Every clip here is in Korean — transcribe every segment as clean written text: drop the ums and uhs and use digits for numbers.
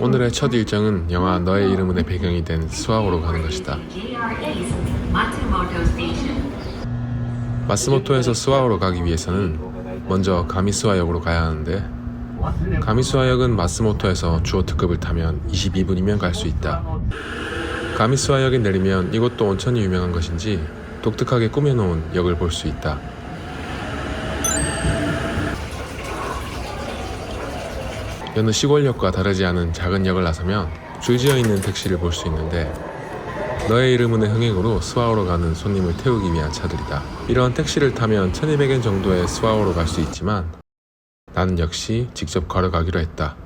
오늘의 첫 일정은 영화 너의 이름은의 배경이 된 스와오로 가는 것이다. 마스모토에서 스와오로 가기 위해서는 먼저 가미스와역으로 가야 하는데, 가미스와역은 마스모토에서 주요 특급을 타면 22분이면 갈 수 있다. 가미스와역에 내리면 이곳도 온천이 유명한 것인지 독특하게 꾸며놓은 역을 볼 수 있다. 여느 시골역과 다르지 않은 작은 역을 나서면 줄지어 있는 택시를 볼 수 있는데, 너의 이름은의 흥행으로 스와오로 가는 손님을 태우기 위한 차들이다. 이런 택시를 타면 1200엔 정도의 스와오로 갈 수 있지만 나는 역시 직접 걸어가기로 했다.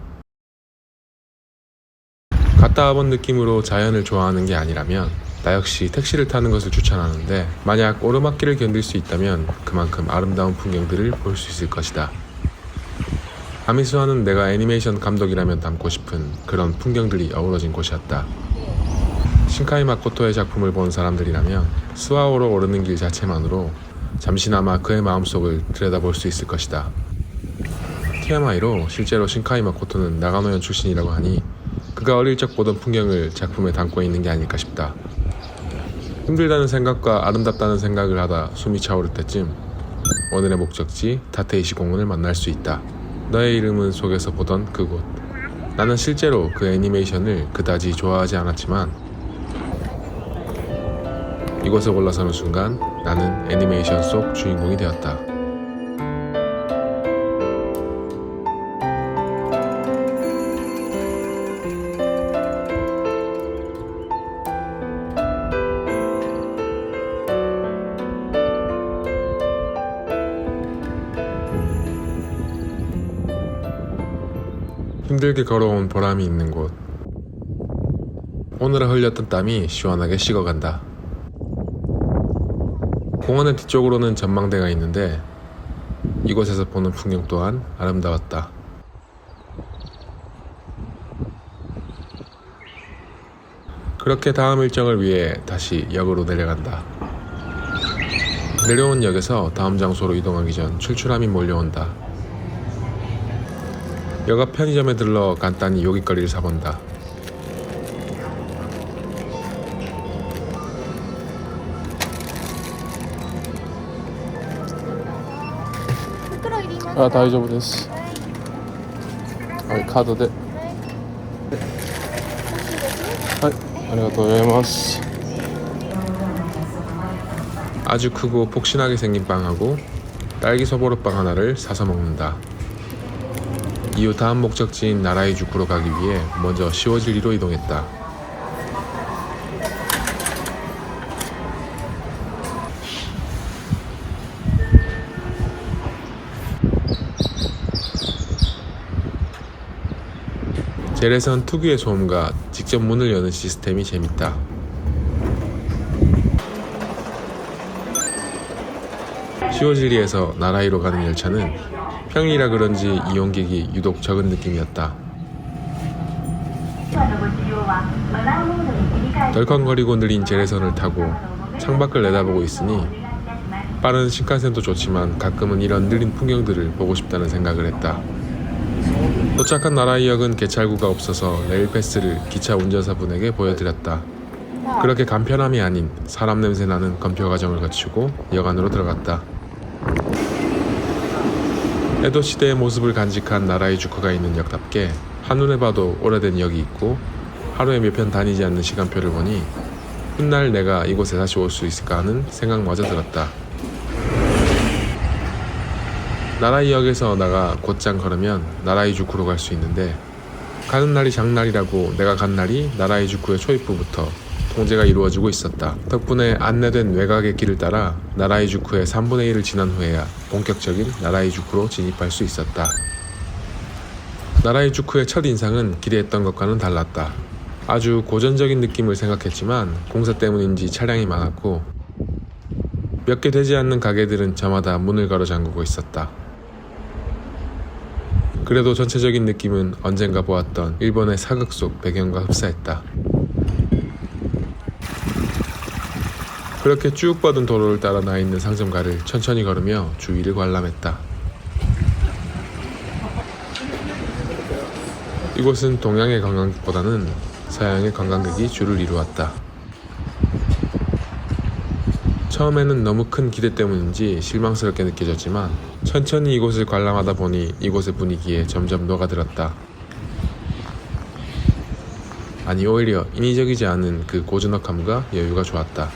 갔다 와본 느낌으로 자연을 좋아하는 게 아니라면 나 역시 택시를 타는 것을 추천하는데, 만약 오르막길을 견딜 수 있다면 그만큼 아름다운 풍경들을 볼 수 있을 것이다. 가미스와는 내가 애니메이션 감독이라면 담고 싶은 그런 풍경들이 어우러진 곳이었다. 신카이 마코토의 작품을 본 사람들이라면 스와오로 오르는 길 자체만으로 잠시나마 그의 마음속을 들여다볼 수 있을 것이다. TMI로 실제로 신카이 마코토는 나가노현 출신이라고 하니 그가 어릴 적 보던 풍경을 작품에 담고 있는 게 아닐까 싶다. 힘들다는 생각과 아름답다는 생각을 하다 숨이 차오를 때쯤 오늘의 목적지 타테이시 공원을 만날 수 있다. 너의 이름은 속에서 보던 그곳. 나는 실제로 그 애니메이션을 그다지 좋아하지 않았지만 이곳에 올라서는 순간 나는 애니메이션 속 주인공이 되었다. 힘들게 걸어온 보람이 있는 곳. 오늘은 흘렸던 땀이 시원하게 식어간다. 공원의 뒤쪽으로는 전망대가 있는데 이곳에서 보는 풍경 또한 아름다웠다. 그렇게 다음 일정을 위해 다시 역으로 내려간다. 내려온 역에서 다음 장소로 이동하기 전 출출함이 몰려온다. 역 앞 편의점에 들러 간단히 요깃거리를 사본다. 아, 大丈夫です。はい、カードで。はい、ありがとうございます。 아주 크고 폭신하게 생긴 빵하고 딸기 소보루빵 하나를 사서 먹는다. 이후 다음 목적지인 나라이주쿠로 가기 위해 먼저 시워질리로 이동했다. 젤에선 특유의 소음과 직접 문을 여는 시스템이 재밌다. 시워질리에서 나라이로 가는 열차는 평일이라 그런지 이용객이 유독 적은 느낌이었다. 덜컹거리고 느린 젤에선을 타고 창밖을 내다보고 있으니 빠른 신칸센도 좋지만 가끔은 이런 느린 풍경들을 보고 싶다는 생각을 했다. 도착한 나라이역은 개찰구가 없어서 레일패스를 기차 운전사분에게 보여드렸다. 그렇게 간편함이 아닌 사람 냄새 나는 검표 과정을 거치고 역 안으로 들어갔다. 에도 시대의 모습을 간직한 나라이주쿠가 있는 역답게 한눈에 봐도 오래된 역이 있고, 하루에 몇 편 다니지 않는 시간표를 보니 훗날 내가 이곳에 다시 올 수 있을까 하는 생각마저 들었다. 나라이역에서 나가 곧장 걸으면 나라이주쿠로 갈 수 있는데, 가는 날이 장날이라고 내가 간 날이 나라이주쿠의 초입부부터 통제가 이루어지고 있었다. 덕분에 안내된 외곽의 길을 따라 나라이주쿠의 3분의 1을 지난 후에야 본격적인 나라이주쿠로 진입할 수 있었다. 나라이주쿠의 첫 인상은 기대했던 것과는 달랐다. 아주 고전적인 느낌을 생각했지만 공사 때문인지 차량이 많았고, 몇 개 되지 않는 가게들은 저마다 문을 걸어 잠그고 있었다. 그래도 전체적인 느낌은 언젠가 보았던 일본의 사극 속 배경과 흡사했다. 그렇게 쭉 뻗은 도로를 따라 나 있는 상점가를 천천히 걸으며 주위를 관람했다. 이곳은 동양의 관광객보다는 서양의 관광객이 주를 이루었다. 처음에는 너무 큰 기대 때문인지 실망스럽게 느껴졌지만 천천히 이곳을 관람하다 보니 이곳의 분위기에 점점 녹아들었다. 아니 오히려 인위적이지 않은 그 고즈넉함과 여유가 좋았다.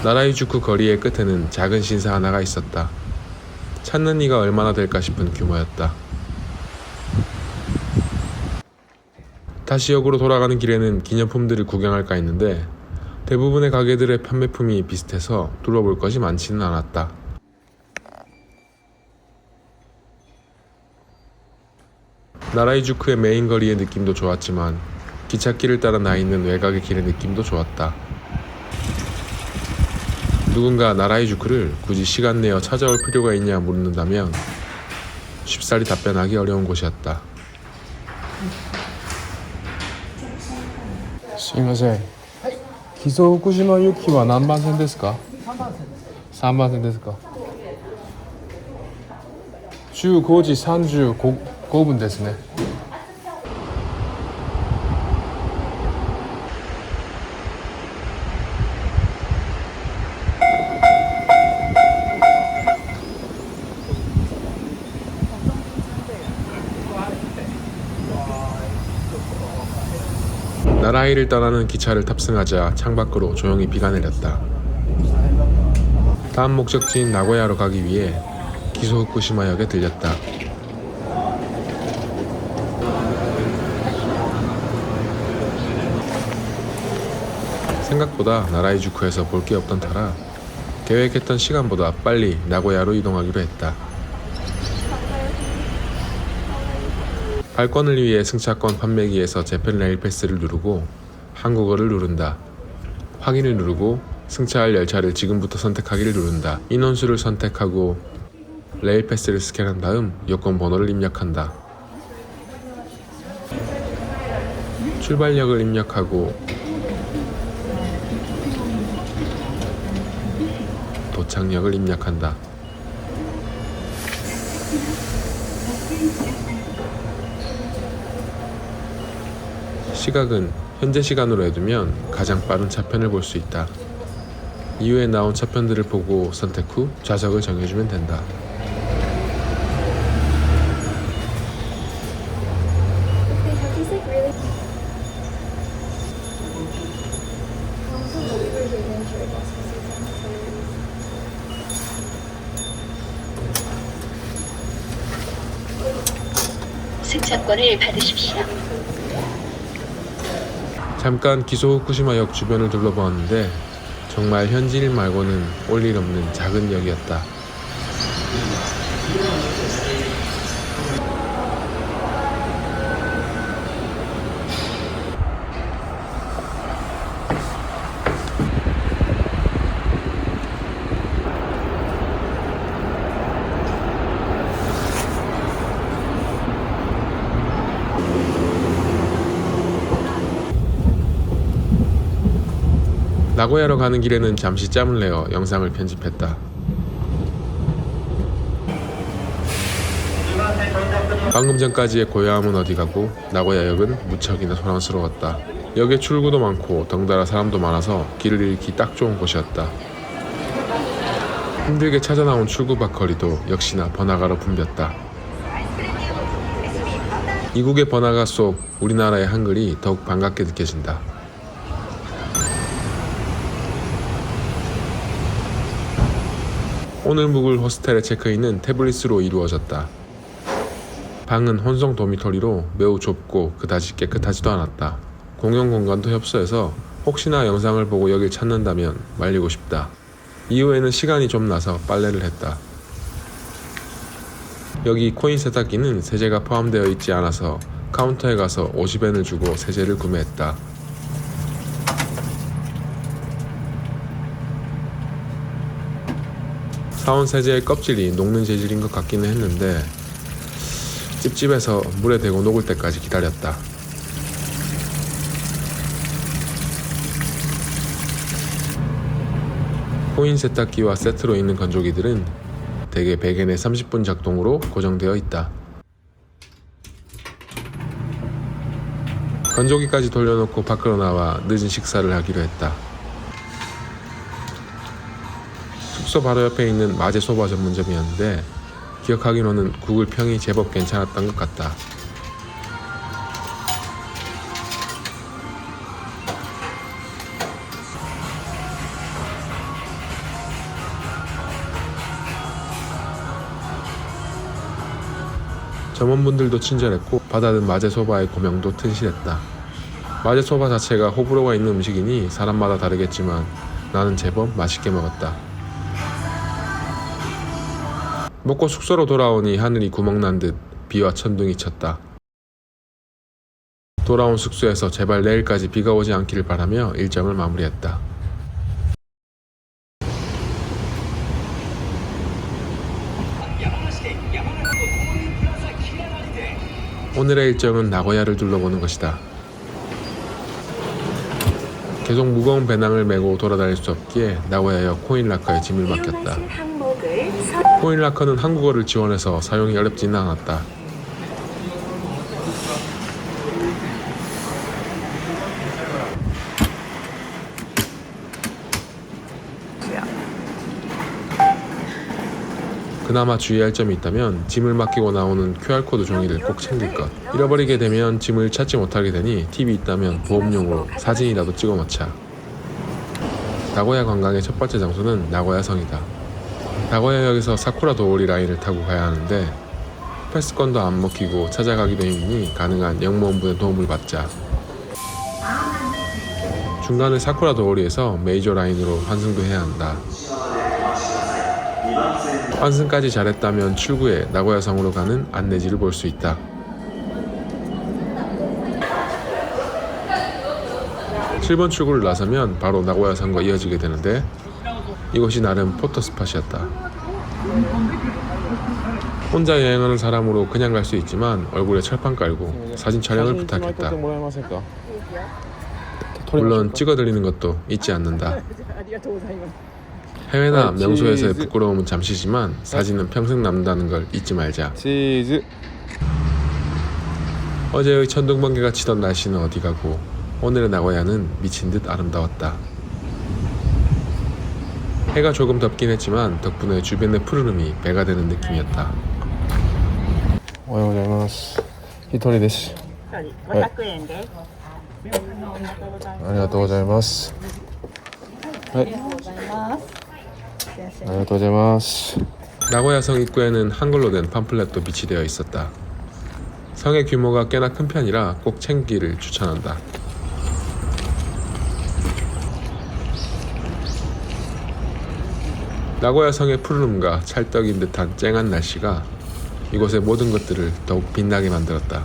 나라이주쿠 거리의 끝에는 작은 신사 하나가 있었다. 찾는 이가 얼마나 될까 싶은 규모였다. 다시 역으로 돌아가는 길에는 기념품들을 구경할까 했는데 대부분의 가게들의 판매품이 비슷해서 둘러볼 것이 많지는 않았다. 나라이주쿠의 메인 거리의 느낌도 좋았지만 기찻길을 따라 나 있는 외곽의 길의 느낌도 좋았다. 누군가 나라이주쿠를 굳이 시간 내어 찾아올 필요가 있냐 묻는다면 쉽사리 답변하기 어려운 곳이었다. すみません。木曽福島行きは何番線ですか？3番線ですか。15時35分ですね。나라이를 떠나는 기차를 탑승하자 창밖으로 조용히 비가 내렸다. 다음 목적지인 나고야로 가기 위해 기소 후쿠시마역에 들렸다. 생각보다 나라이주쿠에서 볼 게 없던 터라 계획했던 시간보다 빨리 나고야로 이동하기로 했다. 발권을 위해 승차권 판매기에서 재팬 레일 패스를 누르고 한국어를 누른다. 확인을 누르고 승차할 열차를 지금부터 선택하기를 누른다. 인원수를 선택하고 레일 패스를 스캔한 다음 여권 번호를 입력한다. 출발역을 입력하고 도착역을 입력한다. 시각은 현재 시간으로 해두면 가장 빠른 차편을 볼 수 있다. 이후에 나온 차편들을 보고 선택 후 좌석을 정해주면 된다. They have these like really. 승차권을 받으십시오. 잠깐 기소 후쿠시마역 주변을 둘러보았는데 정말 현지인 말고는 올 일 없는 작은 역이었다. 나고야로 가는 길에는 잠시 짬을 내어 영상을 편집했다. 방금 전까지의 고요함은 어디 가고 나고야역은 무척이나 소란스러웠다. 역에 출구도 많고 덩달아 사람도 많아서 길을 잃기 딱 좋은 곳이었다. 힘들게 찾아 나온 출구 밖 거리도 역시나 번화가로 붐볐다. 이국의 번화가 속 우리나라의 한글이 더욱 반갑게 느껴진다. 오늘 묵을 호스텔의 체크인은 태블릿으로 이루어졌다. 방은 혼성 도미토리로 매우 좁고 그다지 깨끗하지도 않았다. 공용 공간도 협소해서 혹시나 영상을 보고 여길 찾는다면 말리고 싶다. 이후에는 시간이 좀 나서 빨래를 했다. 여기 코인 세탁기는 세제가 포함되어 있지 않아서 카운터에 가서 50엔을 주고 세제를 구매했다. 사온 세제의 껍질이 녹는 재질인 것 같기는 했는데 찝찝해서 물에 대고 녹을 때까지 기다렸다. 코인 세탁기와 세트로 있는 건조기들은 대개 100엔에 30분 작동으로 고정되어 있다. 건조기까지 돌려놓고 밖으로 나와 늦은 식사를 하기로 했다. 숙소 바로 옆에 있는 마제소바 전문점이었는데 기억하기로는 국을 평이 제법 괜찮았던 것 같다. 점원분들도 친절했고 받아든 마제소바의 고명도 튼실했다. 마제소바 자체가 호불호가 있는 음식이니 사람마다 다르겠지만 나는 제법 맛있게 먹었다. 먹고 숙소로 돌아오니 하늘이 구멍난 듯 비와 천둥이 쳤다. 돌아온 숙소에서 제발 내일까지 비가 오지 않기를 바라며 일정을 마무리했다. 오늘의 일정은 나고야를 둘러보는 것이다. 계속 무거운 배낭을 메고 돌아다닐 수 없기에 나고야역 코인라커에 짐을 맡겼다. 코인라커는 한국어를 지원해서 사용이 어렵지는 않았다. 그나마 주의할 점이 있다면 짐을 맡기고 나오는 QR코드 종이를 꼭 챙길 것. 잃어버리게 되면 짐을 찾지 못하게 되니 팁이 있다면 보험용으로 사진이라도 찍어 놓자. 나고야 관광의 첫 번째 장소는 나고야성이다. 나고야역에서 사쿠라 도오리 라인을 타고 가야 하는데 패스권도 안 먹히고 찾아가기도 힘드니 가능한 영무원분의 도움을 받자. 중간에 사쿠라 도오리에서 메이저 라인으로 환승도 해야 한다. 환승까지 잘했다면 출구에 나고야성으로 가는 안내지를 볼 수 있다. (7번) 출구를 나서면 바로 나고야성과 이어지게 되는데 이곳이 나름 포토스팟이었다. 혼자 여행하는 사람으로 그냥 갈 수 있지만 얼굴에 철판 깔고 사진 촬영을 부탁했다. 물론 찍어드리는 것도 잊지 않는다. 해외나 명소에서의 부끄러움은 잠시지만 사진은 평생 남는다는 걸 잊지 말자. 치즈. 어제의 천둥번개가 치던 날씨는 어디 가고 오늘의 나고야는 미친 듯 아름다웠다. 해가 조금 덥긴 했지만 덕분에 주변의 푸르름이 배가 되는 느낌이었다. 오하요고자이마스. 히토리 데스. 500円です。ありがとうございます。はい。ありがとうございます。 나고야성 입구에는 한글로 된 팜플렛도 비치되어 있었다. 성의 규모가 꽤나 큰 편이라 꼭 챙기기를 추천한다. 나고야성의 푸르름과 찰떡인 듯한 쨍한 날씨가 이곳의 모든 것들을 더욱 빛나게 만들었다.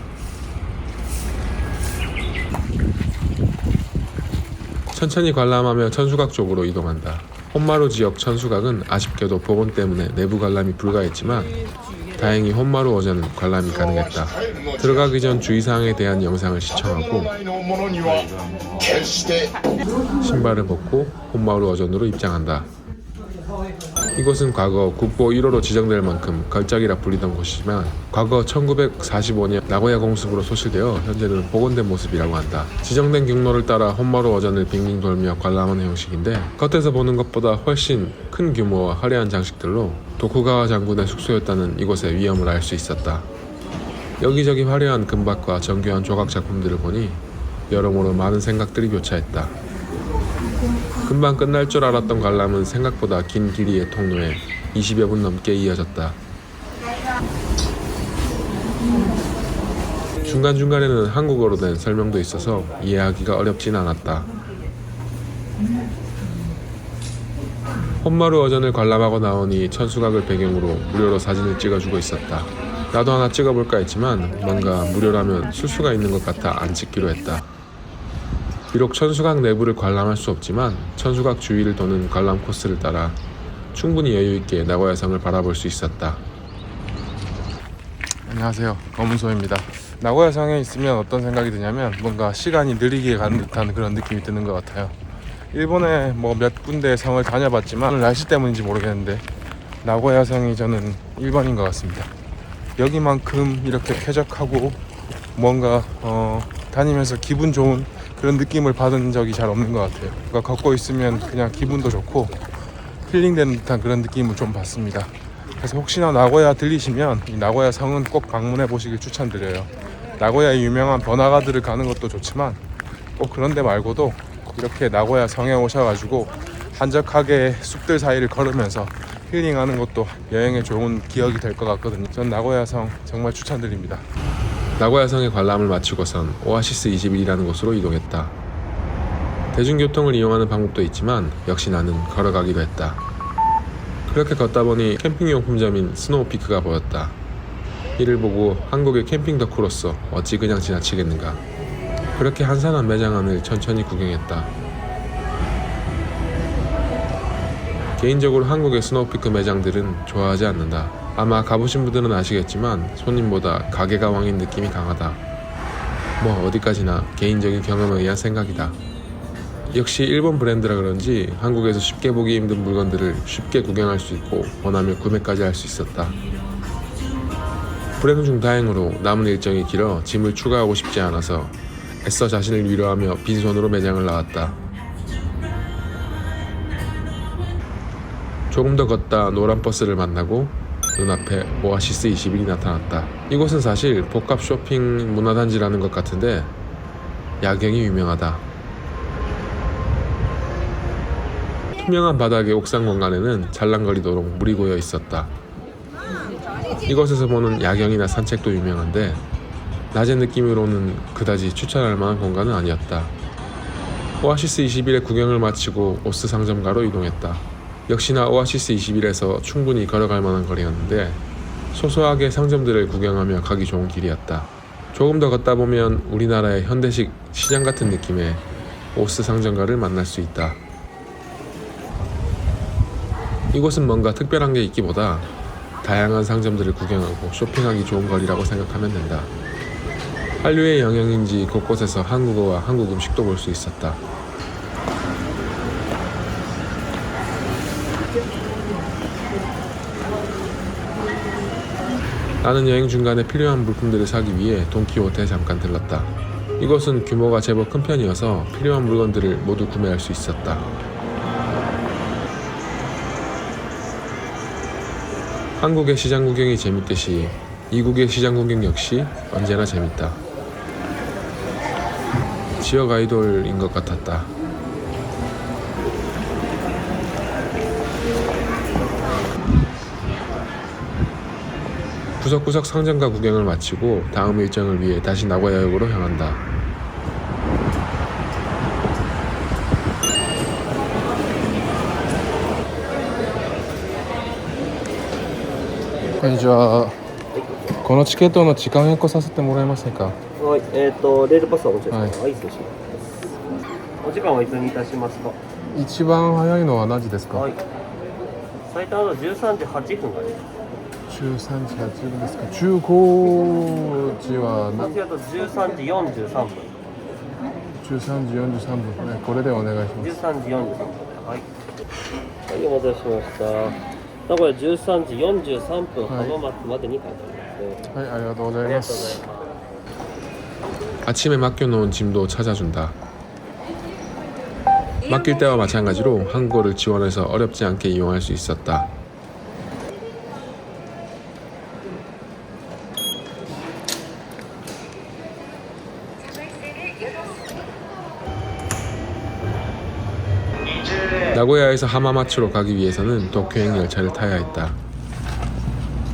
천천히 관람하며 천수각 쪽으로 이동한다. 혼마루 지역 천수각은 아쉽게도 복원 때문에 내부 관람이 불가했지만 다행히 혼마루 어전은 관람이 가능했다. 들어가기 전 주의사항에 대한 영상을 시청하고 신발을 벗고 혼마루 어전으로 입장한다. 이곳은 과거 국보 1호로 지정될 만큼 걸작이라 불리던 곳이지만 과거 1945년 나고야 공습으로 소실되어 현재는 복원된 모습이라고 한다. 지정된 경로를 따라 혼마루 어전을 빙빙 돌며 관람하는 형식인데 겉에서 보는 것보다 훨씬 큰 규모와 화려한 장식들로 도쿠가와 장군의 숙소였다는 이곳의 위엄을 알 수 있었다. 여기저기 화려한 금박과 정교한 조각 작품들을 보니 여러모로 많은 생각들이 교차했다. 금방 끝날 줄 알았던 관람은 생각보다 긴 길이의 통로에 20여 분 넘게 이어졌다. 중간중간에는 한국어로 된 설명도 있어서 이해하기가 어렵진 않았다. 혼마루 어전을 관람하고 나오니 천수각을 배경으로 무료로 사진을 찍어주고 있었다. 나도 하나 찍어볼까 했지만 뭔가 무료라면 술수가 있는 것 같아 안 찍기로 했다. 비록 천수각 내부를 관람할 수 없지만 천수각 주위를 도는 관람 코스를 따라 충분히 여유있게 나고야성을 바라볼 수 있었다. 안녕하세요, 검은소입니다. 나고야성에 있으면 어떤 생각이 드냐면 뭔가 시간이 느리게 가는 듯한 그런 느낌이 드는 것 같아요. 일본에 뭐 몇 군데 성을 다녀봤지만 오늘 날씨 때문인지 모르겠는데 나고야성이 저는 1번인 것 같습니다. 여기만큼 이렇게 쾌적하고 뭔가 다니면서 기분 좋은 그런 느낌을 받은 적이 잘 없는 것 같아요. 그러니까 걷고 있으면 그냥 기분도 좋고 힐링되는 듯한 그런 느낌을 좀 받습니다. 그래서 혹시나 나고야 들리시면 이 나고야 성은 꼭 방문해 보시길 추천드려요. 나고야의 유명한 번화가들을 가는 것도 좋지만 꼭 그런 데 말고도 이렇게 나고야 성에 오셔가지고 한적하게 숲들 사이를 걸으면서 힐링하는 것도 여행에 좋은 기억이 될 것 같거든요. 전 나고야 성 정말 추천드립니다. 나고야성의 관람을 마치고선 오아시스 21이라는 곳으로 이동했다. 대중교통을 이용하는 방법도 있지만 역시 나는 걸어가기로 했다. 그렇게 걷다 보니 캠핑용품점인 스노우피크가 보였다. 이를 보고 한국의 캠핑 덕후로서 어찌 그냥 지나치겠는가. 그렇게 한산한 매장 안을 천천히 구경했다. 개인적으로 한국의 스노우피크 매장들은 좋아하지 않는다. 아마 가보신 분들은 아시겠지만 손님보다 가게가 왕인 느낌이 강하다. 뭐 어디까지나 개인적인 경험에 의한 생각이다. 역시 일본 브랜드라 그런지 한국에서 쉽게 보기 힘든 물건들을 쉽게 구경할 수 있고 원하면 구매까지 할 수 있었다. 불행 중 다행으로 남은 일정이 길어 짐을 추가하고 싶지 않아서 애써 자신을 위로하며 빈손으로 매장을 나왔다. 조금 더 걷다 노란 버스를 만나고 눈앞에 오아시스 21이 나타났다. 이곳은 사실 복합 쇼핑 문화단지라는 것 같은데 야경이 유명하다. 투명한 바닥의 옥상 공간에는 잘랑거리도록 물이 고여 있었다. 이곳에서 보는 야경이나 산책도 유명한데 낮의 느낌으로는 그다지 추천할 만한 공간은 아니었다. 오아시스 21의 구경을 마치고 오스 상점가로 이동했다. 역시나 오아시스 21에서 충분히 걸어갈 만한 거리였는데 소소하게 상점들을 구경하며 가기 좋은 길이었다. 조금 더 걷다 보면 우리나라의 현대식 시장 같은 느낌의 오스 상점가를 만날 수 있다. 이곳은 뭔가 특별한 게 있기보다 다양한 상점들을 구경하고 쇼핑하기 좋은 거리라고 생각하면 된다. 한류의 영향인지 곳곳에서 한국어와 한국 음식도 볼 수 있었다. 나는 여행 중간에 필요한 물품들을 사기 위해 돈키호테에 잠깐 들렀다. 이곳은 규모가 제법 큰 편이어서 필요한 물건들을 모두 구매할 수 있었다. 한국의 시장 구경이 재밌듯이 이국의 시장 구경 역시 언제나 재밌다. 지역 아이돌인 것 같았다. 구석구석 상점가 구경을 마치고 다음 일정을 위해 다시 나고야역으로 향한다.こんにちは。このチケットの時間変更させてもらえませんか。はい、レールパスはもちろんですか。ははい、失礼します。お時間はいつにいたしますか。一番早いのは何時ですか。はい。最短の13時8分があります。13時8分ですか。中高時は間違うと13時43分。13時43分、ね、これでお願いします。13時43分。はい。はい、お待たせしました。名古屋13時43分、はい浜松までに帰っております。はい、ありがとうございありがとうございます。ます。 아침에 맡겨놓은 짐도 찾아준다. 맡길 때와 마찬가지로 한국어를 지원해서 어렵지 않게 이용할 수 있었다. 나고야에서 하마마츠로 가기 위해서는 도쿄행 열차를 타야 했다.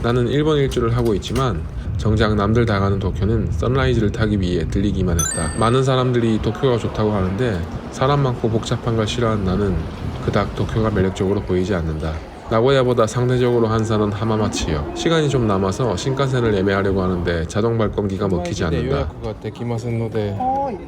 나는 일본 일주를 하고 있지만 정작 남들 다 가는 도쿄는 선라이즈를 타기 위해 들리기만 했다. 많은 사람들이 도쿄가 좋다고 하는데 사람 많고 복잡한 걸 싫어하는 나는 그닥 도쿄가 매력적으로 보이지 않는다. 나고야보다 상대적으로 한산은 하마마츠요. 시간이 좀 남아서 신칸센을 예매하려고 하는데 자동 발권기가 먹히지 않는다. 予約ができませんので。はい。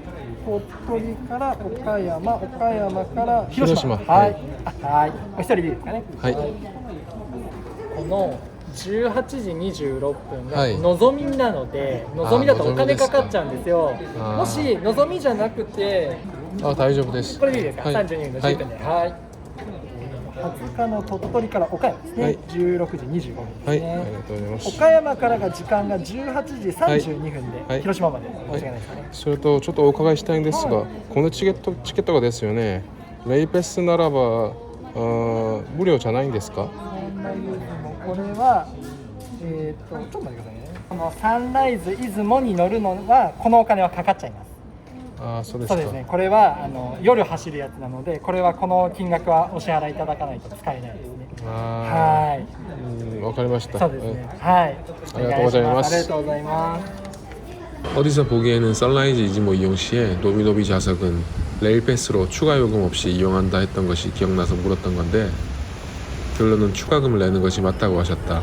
鳥取から岡山、岡山から広島はい。はい。お一人でいいですかね。はい。この18時26分がはいのぞみなので、のぞみだとお金かかっちゃうんですよ。あーもしのぞみじゃなくて、あ、大丈夫です。これでいいですか。はい32分の10分で。はい。20日の鳥取から岡山ですね、はい16時25分はい、ですね、ありがとうございます。岡山からが時間が18時32分で、はい広島まで間違いないですかね、それとちょっとお伺いしたいんですが、このチケットがですよね、レイペスならば無料じゃないんですか？サンライズもこれはちょっと待ってくださいね。このサンライズ出雲に乗るのはこのお金はかかっちゃいます。ああ、そうですか。そうですね。これは夜走るやつなので、これはこの金額はお支払いいただかないと使えないですね。あはい。あ、わかりました。そうですね。はい。ありがとうございますありがとうございます。 어디서 보기에는 선라이즈 이즈모 이용 시에 노비노비 좌석은 레일 패스로 추가 요금 없이 이용한다 했던 것이 기억나서 물었던 건데 결론은 추가금을 내는 것이 맞다고 하셨다.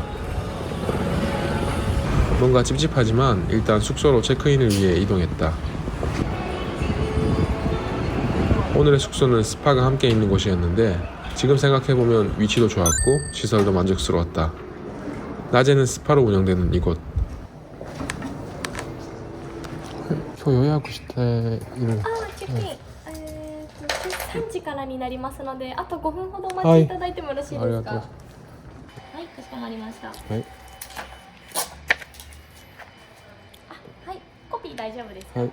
뭔가 찝찝하지만 일단 숙소로 체크인을 위해 이동했다. 오늘의 숙소는 스파가 함께 있는 곳이었는데 지금 생각해보면 위치도 좋았고 시설도 만족스러웠다. 낮에는 스파로 운영되는 이곳. 今日予約している。チェックイン、3時からになりますので、あと5分ほどお待ちいただいてもよろしいですか？ありがとう。はい、かしこまりました。はい。はい、コピー大丈夫ですか？はい。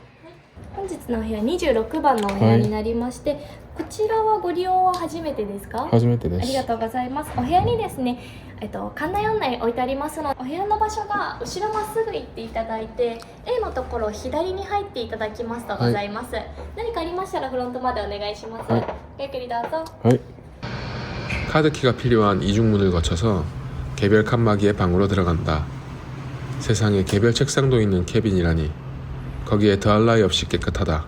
本日のお部屋26番のお部屋になりまして、こちらはご利用は初めてですか？初めてです。ありがとうございます。お部屋にですね、館内案内置いてありますので、お部屋の場所が後ろまっすぐ行っていただいて A のところ左に入っていただきますとございます、何かありましたらフロントまでお願いします、はいごゆっくりどうぞ。はい。 카드키가 필요한 이중문을 거쳐서 개별 칸막이의 방으로 들어간다. 세상에 개별 책상도 있는 캐빈이라니 거기에 더할 나위 없이 깨끗하다.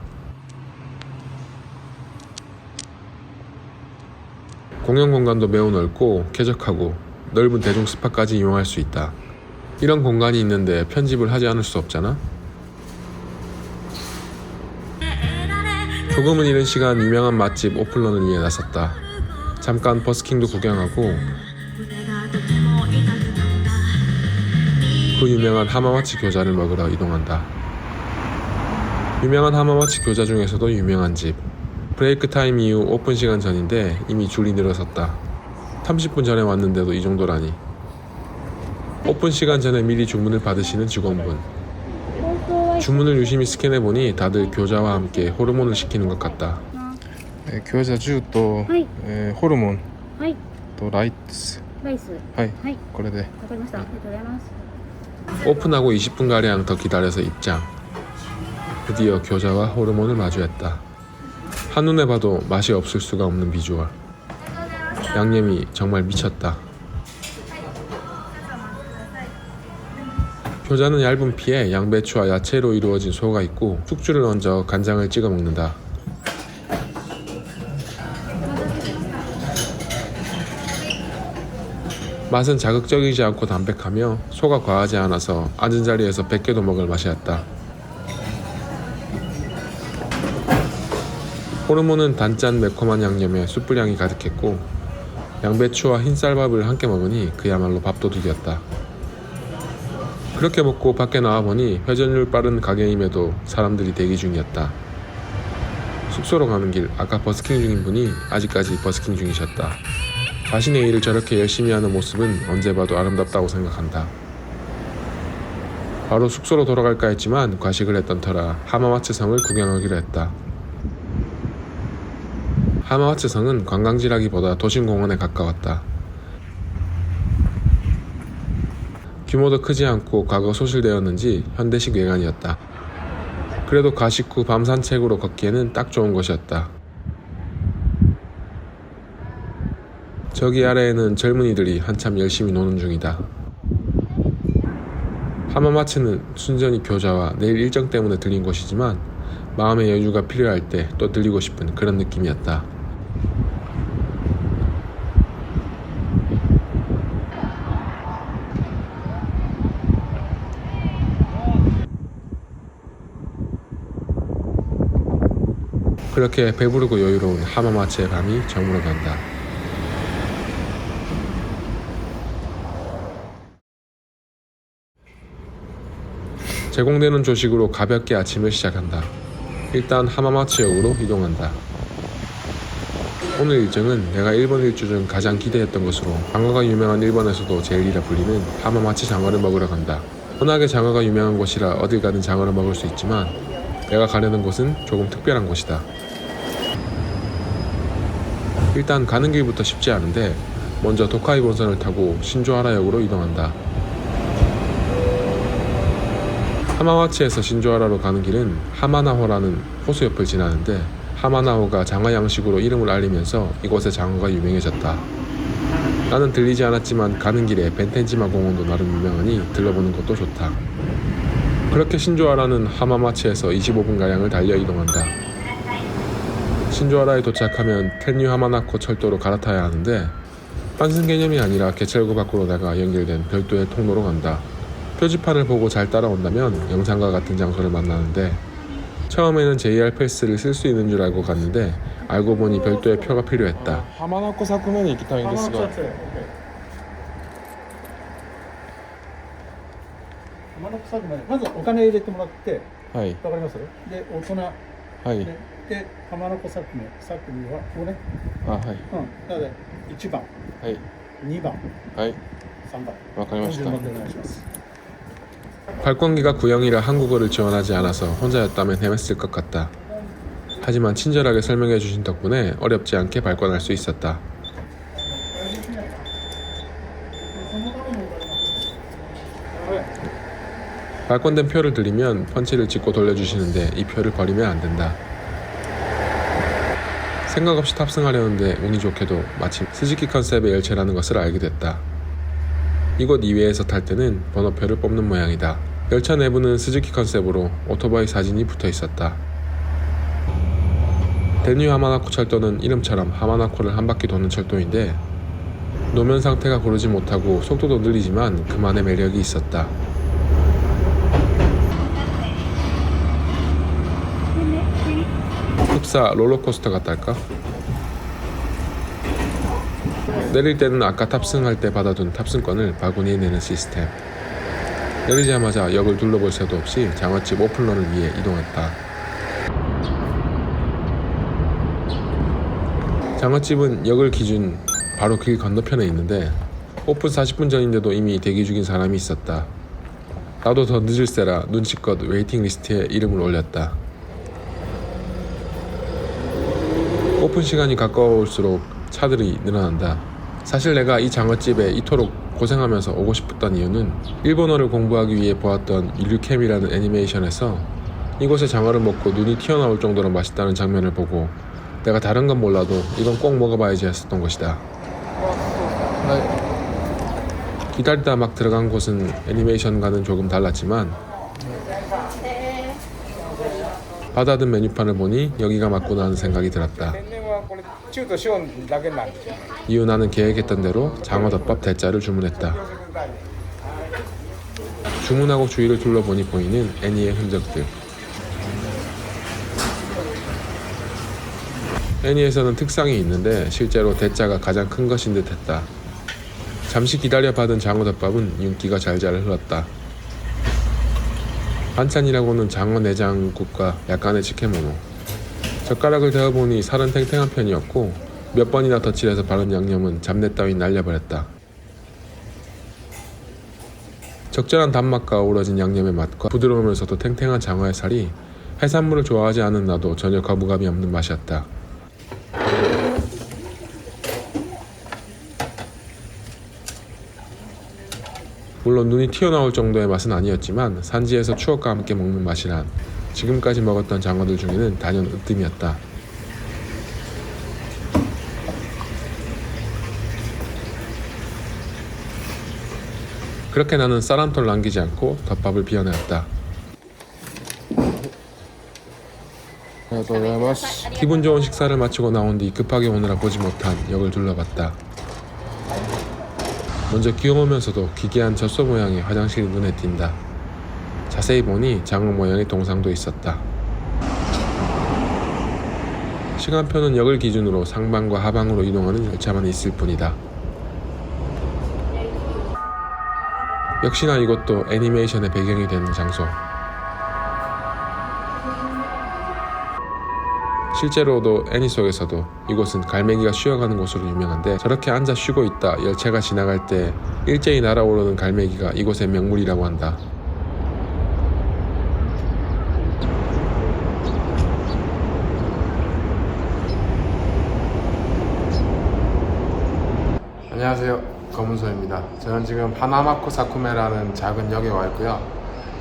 공용 공간도 매우 넓고 쾌적하고 넓은 대중 스파까지 이용할 수 있다. 이런 공간이 있는데 편집을 하지 않을 수 없잖아? 조금은 이른 시간 유명한 맛집 오플런을 위해 나섰다. 잠깐 버스킹도 구경하고 그 유명한 하마마치 교자를 먹으러 이동한다. 유명한 하마마치 교자 중에서도 유명한 집. 브레이크 타임 이후 오픈 시간 전인데 이미 줄이 늘어섰다. 30분 전에 왔는데도 이 정도라니. 오픈 시간 전에 미리 주문을 받으시는 직원분. 주문을 유심히 스캔해보니 다들 교자와 함께 호르몬을 시키는 것 같다. 餃子10と、はいホルモンはい、とライス。ライス。はい。はい、これで。わかりました。ありがとうございます。 오픈하고 20분가량 더 기다려서 입장. 드디어 교자와 호르몬을 마주했다. 한눈에 봐도 맛이 없을 수가 없는 비주얼. 양념이 정말 미쳤다. 교자는 얇은 피에 양배추와 야채로 이루어진 소가 있고 숙주를 얹어 간장을 찍어 먹는다. 맛은 자극적이지 않고 담백하며 소가 과하지 않아서 앉은 자리에서 100개도 먹을 맛이었다. 호르몬은 단짠 매콤한 양념에 숯불향이 가득했고 양배추와 흰쌀밥을 함께 먹으니 그야말로 밥도둑이었다. 그렇게 먹고 밖에 나와보니 회전율 빠른 가게임에도 사람들이 대기 중이었다. 숙소로 가는 길 아까 버스킹 중인 분이 아직까지 버스킹 중이셨다. 자신의 일을 저렇게 열심히 하는 모습은 언제 봐도 아름답다고 생각한다. 바로 숙소로 돌아갈까 했지만 과식을 했던 터라 하마마츠 성을 구경하기로 했다. 하마마츠 성은 관광지라기보다 도심공원에 가까웠다. 규모도 크지 않고 과거 소실되었는지 현대식 외관이었다. 그래도 과식 후 밤 산책으로 걷기에는 딱 좋은 곳이었다. 저기 아래에는 젊은이들이 한참 열심히 노는 중이다. 하마마츠는 순전히 교자와 내일 일정 때문에 들린 곳이지만 마음의 여유가 필요할 때 또 들리고 싶은 그런 느낌이었다. 그렇게 배부르고 여유로운 하마마츠의 밤이 저물어간다. 제공되는 조식으로 가볍게 아침을 시작한다. 일단 하마마츠역으로 이동한다. 오늘 일정은 내가 일본 일주 중 가장 기대했던 것으로 장어가 유명한 일본에서도 제일이라 불리는 하마마치 장어를 먹으러 간다. 워낙에 장어가 유명한 곳이라 어딜 가든 장어를 먹을 수 있지만 내가 가려는 곳은 조금 특별한 곳이다. 일단 가는 길부터 쉽지 않은데 먼저 도카이 본선을 타고 신조하라역으로 이동한다. 하마마치에서 신조하라로 가는 길은 하마나호라는 호수 옆을 지나는데 하마나호가 장어 양식으로 이름을 알리면서 이곳의 장어가 유명해졌다. 나는 들리지 않았지만 가는 길에 벤텐지마 공원도 나름 유명하니 들러보는 것도 좋다. 그렇게 신조하라는 하마마치에서 25분가량을 달려 이동한다. 신조하라에 도착하면 텐유 하마나코 철도로 갈아타야 하는데 환승 개념이 아니라 개찰구 밖으로 나가 연결된 별도의 통로로 간다. 표지판을 보고 잘 따라온다면 영상과 같은 장소를 만나는데 처음에는 JR 패스를 쓸 수 있는 줄 알고 갔는데 알고 보니 별도의 표가 필요했다. 하마나코 사쿠면에行きたいんですが。浜名湖までまずお金入れてもらってはい。わかりますで大人はい。で浜名湖作名はここねあ、はい。なので1番はい。 2番はい。 3番 わかりました。 順番でお願いします 발권기가 구형이라 한국어를 지원하지 않아서 혼자였다면 헤맸을 것 같다. 하지만 친절하게 설명해 주신 덕분에 어렵지 않게 발권할 수 있었다. 발권된 표를 드리면 펀치를 찍고 돌려주시는데 이 표를 버리면 안 된다. 생각 없이 탑승하려는데 운이 좋게도 마침 스즈키 컨셉의 열차라는 것을 알게 됐다. 이곳 이외에서 탈 때는 번호표를 뽑는 모양이다. 열차 내부는 스즈키 컨셉으로 오토바이 사진이 붙어 있었다. 대뉴 하마나코 철도는 이름처럼 하마나코를 한 바퀴 도는 철도인데 노면 상태가 고르지 못하고 속도도 느리지만 그만의 매력이 있었다. 흡사 롤러코스터 같달까? 내릴 때는 아까 탑승할 때 받아둔 탑승권을 바구니에 내는 시스템. 내리자마자 역을 둘러볼 새도 없이 장어집 오픈런을 위해 이동했다. 장어집은 역을 기준 바로 길 건너편에 있는데 오픈 40분 전인데도 이미 대기 중인 사람이 있었다. 나도 더 늦을세라 눈치껏 웨이팅 리스트에 이름을 올렸다. 오픈 시간이 가까워올수록 차들이 늘어난다. 사실 내가 이 장어집에 이토록 고생하면서 오고 싶었던 이유는 일본어를 공부하기 위해 보았던 릴류캠이라는 애니메이션에서 이곳에 장어를 먹고 눈이 튀어나올 정도로 맛있다는 장면을 보고 내가 다른 건 몰라도 이건 꼭 먹어봐야지 했었던 것이다. 기다리다 막 들어간 곳은 애니메이션과는 조금 달랐지만 받아든 메뉴판을 보니 여기가 맞구나 하는 생각이 들었다. 이후 나는 계획했던 대로 장어덮밥 대짜를 주문했다. 주문하고 주위를 둘러보니 보이는 애니의 흔적들. 애니에서는 특상이 있는데 실제로 대짜가 가장 큰 것인 듯 했다. 잠시 기다려 받은 장어덮밥은 윤기가 잘잘 흘렀다. 반찬이라고는 장어 내장국과 약간의 치케모노. 젓가락을 대어보니 살은 탱탱한 편이었고 몇 번이나 덧칠해서 바른 양념은 잡내 따윈 날려버렸다. 적절한 단맛과 어우러진 양념의 맛과 부드러우면서도 탱탱한 장어의 살이 해산물을 좋아하지 않은 나도 전혀 거부감이 없는 맛이었다. 물론 눈이 튀어나올 정도의 맛은 아니었지만 산지에서 추억과 함께 먹는 맛이란 지금까지 먹었던 장어들 중에는 단연 으뜸이었다. 그렇게 나는 쌀 한 톨 남기지 않고 덮밥을 비워내었다. 기분 좋은 식사를 마치고 나온 뒤 급하게 오느라 보지 못한 역을 둘러봤다. 먼저 귀여우면서도 기괴한 젖소 모양의 화장실이 눈에 띈다. 자세히 보니 장어 모양의 동상도 있었다. 시간표는 역을 기준으로 상방과 하방으로 이동하는 열차만 있을 뿐이다. 역시나 이것도 애니메이션의 배경이 되는 장소. 실제로도 애니 속에서도 이곳은 갈매기가 쉬어가는 곳으로 유명한데 저렇게 앉아 쉬고 있다 열차가 지나갈 때 일제히 날아오르는 갈매기가 이곳의 명물이라고 한다. 안녕하세요, 검은소입니다. 저는 지금 하나마코 사쿠메라는 작은 역에 와 있고요.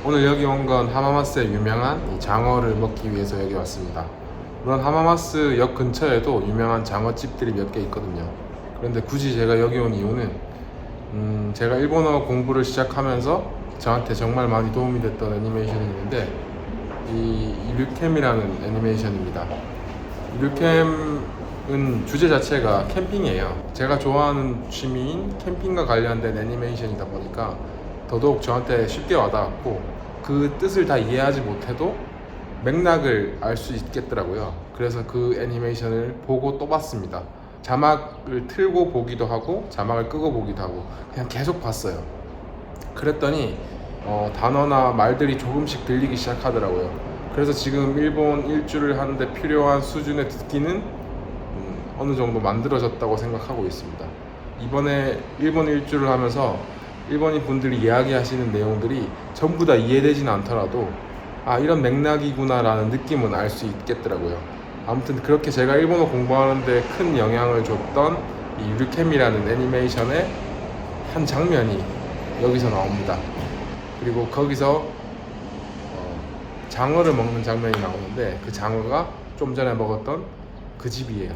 오늘 여기 온 건 하마마스의 유명한 이 장어를 먹기 위해서 여기 왔습니다. 물론 하마마스 역 근처에도 유명한 장어집들이 몇 개 있거든요. 그런데 굳이 제가 여기 온 이유는 제가 일본어 공부를 시작하면서 저한테 정말 많이 도움이 됐던 애니메이션이 있는데 이 류캠이라는 애니메이션입니다. 류캠은 주제 자체가 캠핑이에요. 제가 좋아하는 취미인 캠핑과 관련된 애니메이션이다 보니까 더더욱 저한테 쉽게 와닿았고 그 뜻을 다 이해하지 못해도 맥락을 알 수 있겠더라고요. 그래서 그 애니메이션을 보고 또 봤습니다. 자막을 틀고 보기도 하고 자막을 끄고 보기도 하고 그냥 계속 봤어요. 그랬더니 단어나 말들이 조금씩 들리기 시작하더라고요. 그래서 지금 일본 일주를 하는데 필요한 수준의 듣기는 어느 정도 만들어졌다고 생각하고 있습니다. 이번에 일본 일주를 하면서 일본인 분들이 이야기하시는 내용들이 전부 다 이해되지는 않더라도 아, 이런 맥락이구나 라는 느낌은 알 수 있겠더라고요. 아무튼 그렇게 제가 일본어 공부하는데 큰 영향을 줬던 이 류캠이라는 애니메이션의 한 장면이 여기서 나옵니다. 그리고 거기서 장어를 먹는 장면이 나오는데 그 장어가 좀 전에 먹었던 그 집이에요.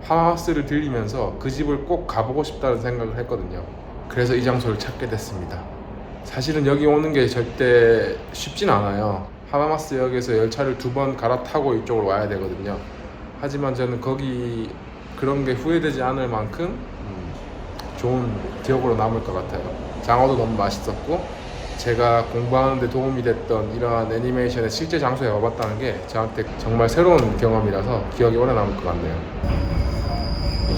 하마마스를 들리면서 그 집을 꼭 가보고 싶다는 생각을 했거든요. 그래서 이 장소를 찾게 됐습니다. 사실은 여기 오는 게 절대 쉽진 않아요. 하마마스 역에서 열차를 2번 갈아타고 이쪽으로 와야 되거든요. 하지만 저는 거기 그런 게 후회되지 않을 만큼 좋은 기억으로 남을 것 같아요. 장어도 너무 맛있었고 제가 공부하는 데 도움이 됐던 이러한 애니메이션의 실제 장소에 와봤다는 게 저한테 정말 새로운 경험이라서 기억이 오래 남을 것 같네요.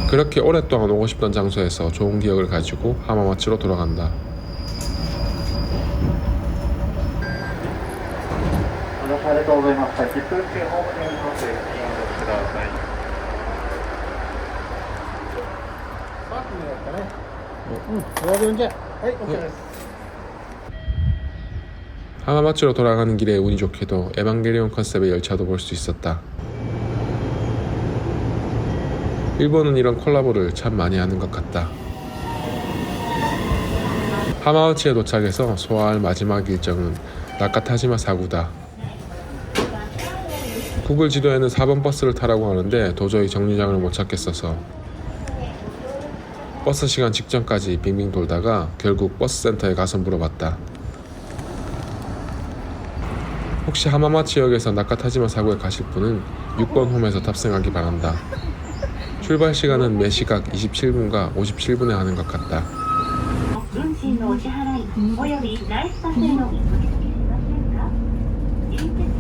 그렇게 오랫동안 오고 싶던 장소에서 좋은 기억을 가지고 하마마츠로 돌아간다. 하마마츠로 돌아가는 길에 운이 좋게도 에반게리온 컨셉의 열차도 볼 수 있었다. 일본은 이런 콜라보를 참 많이 하는 것 같다. 하마마츠에 도착해서 소화할 마지막 일정은 나카타지마 사구다. 구글 지도에는 4번 버스를 타라고 하는데 도저히 정류장을 못 찾겠어서 버스 시간 직전까지 빙빙 돌다가 결국 버스 센터에 가서 물어봤다. 혹시 하마마츠역에서 나카타지마 사구에 가실 분은 6번 홈에서 탑승하기 바란다. 출발 시간은 매시각 27분과 57분에 하는 것 같다.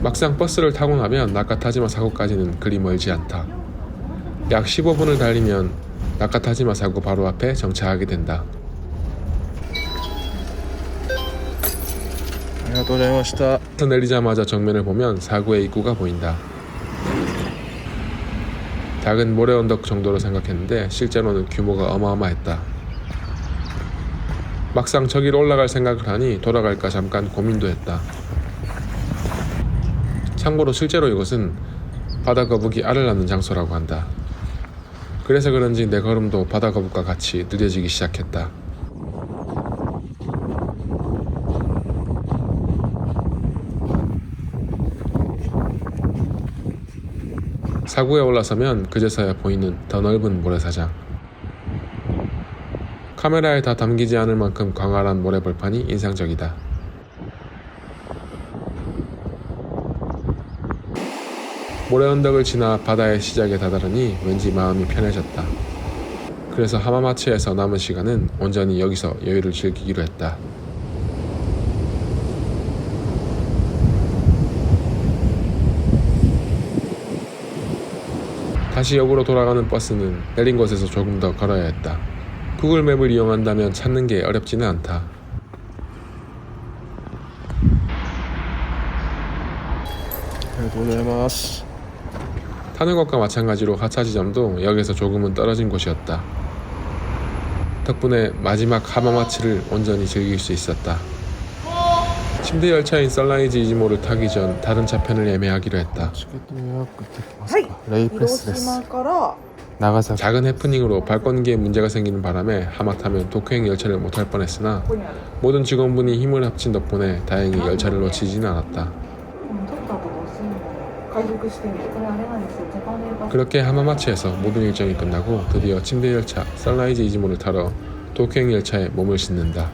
막상 버스를 타고 나면 나카타지마 사구까지는 그리 멀지 않다. 약 15분을 달리면 나카타지마 사구 바로 앞에 정차하게 된다. 도착했습니다. 버스 내리자마자 정면을 보면 사구의 입구가 보인다. 작은 모래 언덕 정도로 생각했는데 실제로는 규모가 어마어마했다. 막상 저기로 올라갈 생각을 하니 돌아갈까 잠깐 고민도 했다. 참고로 실제로 이곳은 바다 거북이 알을 낳는 장소라고 한다. 그래서 그런지 내 걸음도 바다 거북과 같이 느려지기 시작했다. 사구에 올라서면 그제서야 보이는 더 넓은 모래사장. 카메라에 다 담기지 않을 만큼 광활한 모래벌판이 인상적이다. 모래 언덕을 지나 바다의 시작에 다다르니 왠지 마음이 편해졌다. 그래서 하마마츠에서 남은 시간은 온전히 여기서 여유를 즐기기로 했다. 다시 역으로 돌아가는 버스는 내린 곳에서 조금 더 걸어야 했다. 구글맵을 이용한다면 찾는 게 어렵지는 않다. 도착했습니다. 타는 것과 마찬가지로 하차 지점도 역에서 조금은 떨어진 곳이었다. 덕분에 마지막 하마마치를 온전히 즐길 수 있었다. 침대 열차인 선라이즈 이즈모를 타기 전 다른 차편을 예매하기로 했다. 레이프레스です 나가사키 작은 해프닝으로 발권기에 문제가 생기는 바람에 하마터면 도쿄행 열차를 못할 뻔했으나 모든 직원분이 힘을 합친 덕분에 다행히 열차를 놓치지는 않았다. 그렇게 하마마치에서 모든 일정이 끝나고 드디어 침대 열차 선라이즈 이즈모를 타러 도쿄행 열차에 몸을 싣는다.